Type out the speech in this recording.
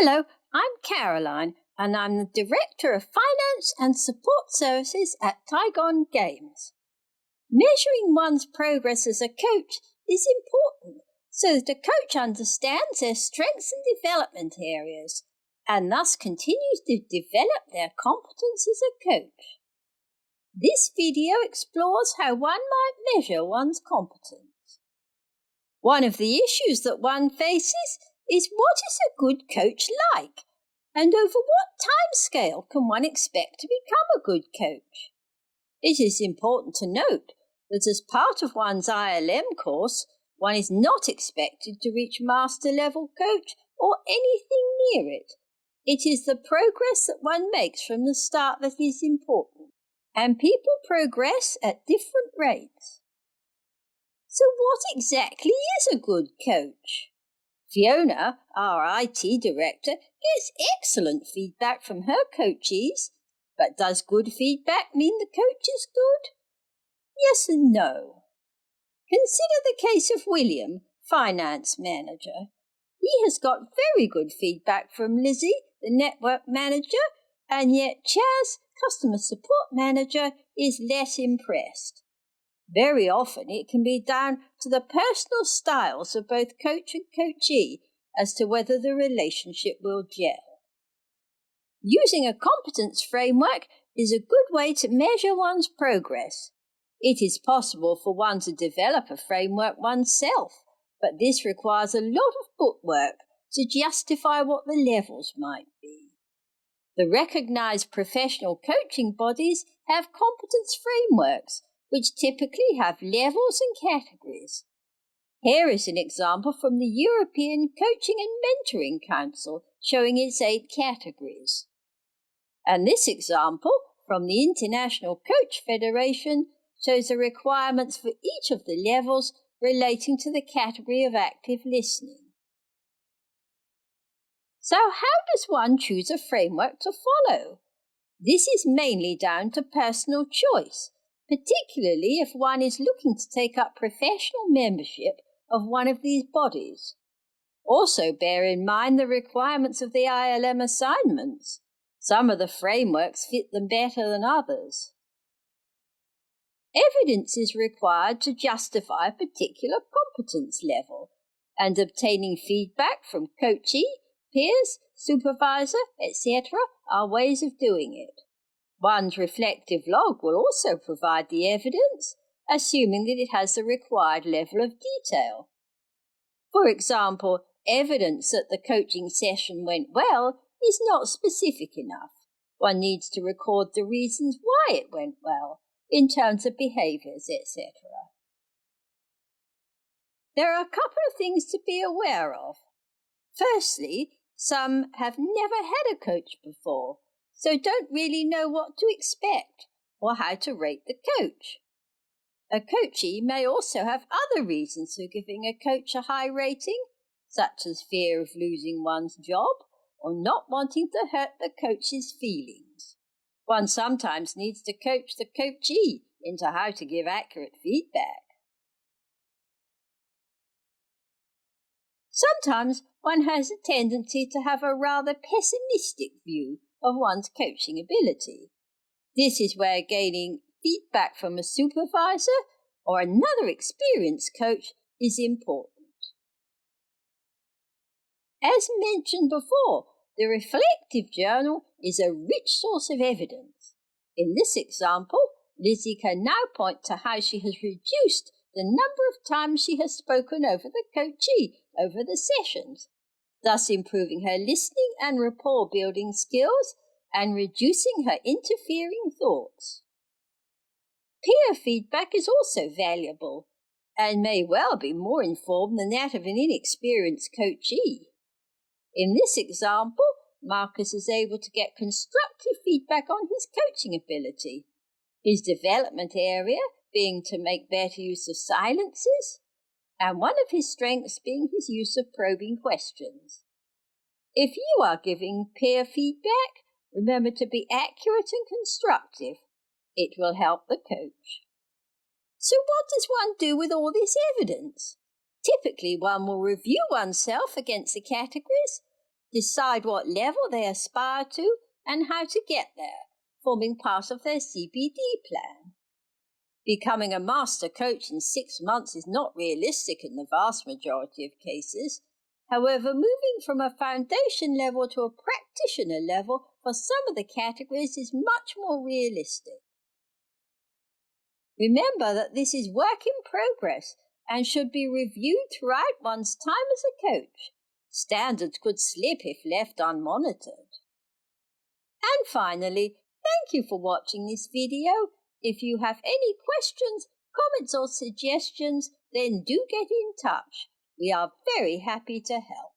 Hello, I'm Caroline, and I'm the Director of Finance and Support Services at Tigon Games. Measuring one's progress as a coach is important so that a coach understands their strengths and development areas and thus continues to develop their competence as a coach. This video explores how one might measure one's competence. One of the issues that one faces is what is a good coach like, and over what time scale can one expect to become a good coach? It is important to note that as part of one's ILM course, one is not expected to reach master level coach or anything near it. It is the progress that one makes from the start that is important, and people progress at different rates. So what exactly is a good coach? Fiona, our IT director, gets excellent feedback from her coachees, but does good feedback mean the coach is good? Yes and no. Consider the case of William, finance manager. He has got very good feedback from Lizzie, the network manager, and yet Chaz, customer support manager, is less impressed. Very often it can be down to the personal styles of both coach and coachee as to whether the relationship will gel. Using a competence framework is a good way to measure one's progress. It is possible for one to develop a framework oneself, but this requires a lot of footwork to justify what the levels might be. The recognized professional coaching bodies have competence frameworks, which typically have levels and categories. Here is an example from the European Coaching and Mentoring Council showing its 8 categories. And this example from the International Coach Federation shows the requirements for each of the levels relating to the category of active listening. So how does one choose a framework to follow? This is mainly down to personal choice, particularly if one is looking to take up professional membership of one of these bodies. Also bear in mind the requirements of the ILM assignments. Some of the frameworks fit them better than others. Evidence is required to justify a particular competence level, and obtaining feedback from coachee, peers, supervisor, etc. are ways of doing it. One's reflective log will also provide the evidence, assuming that it has the required level of detail. For example, evidence that the coaching session went well is not specific enough. One needs to record the reasons why it went well, in terms of behaviours, etc. There are a couple of things to be aware of. Firstly, some have never had a coach before, so don't really know what to expect or how to rate the coach. A coachee may also have other reasons for giving a coach a high rating, such as fear of losing one's job or not wanting to hurt the coach's feelings. One sometimes needs to coach the coachee into how to give accurate feedback. Sometimes one has a tendency to have a rather pessimistic view of one's coaching ability. This is where gaining feedback from a supervisor or another experienced coach is important. As mentioned before, the reflective journal is a rich source of evidence. In this example, Lizzie can now point to how she has reduced the number of times she has spoken over the coachee over the sessions, thus improving her listening and rapport building skills and reducing her interfering thoughts. Peer feedback is also valuable and may well be more informed than that of an inexperienced coachee. In this example, Marcus is able to get constructive feedback on his coaching ability, his development area being to make better use of silences, and one of his strengths being his use of probing questions. If you are giving peer feedback, remember to be accurate and constructive. It will help the coach. So what does one do with all this evidence? Typically, one will review oneself against the categories, decide what level they aspire to, and how to get there, forming part of their CPD plan. Becoming a master coach in 6 months is not realistic in the vast majority of cases. However, moving from a foundation level to a practitioner level for some of the categories is much more realistic. Remember that this is work in progress and should be reviewed throughout one's time as a coach. Standards could slip if left unmonitored. And finally, thank you for watching this video. If you have any questions, comments or suggestions, then do get in touch. We are very happy to help.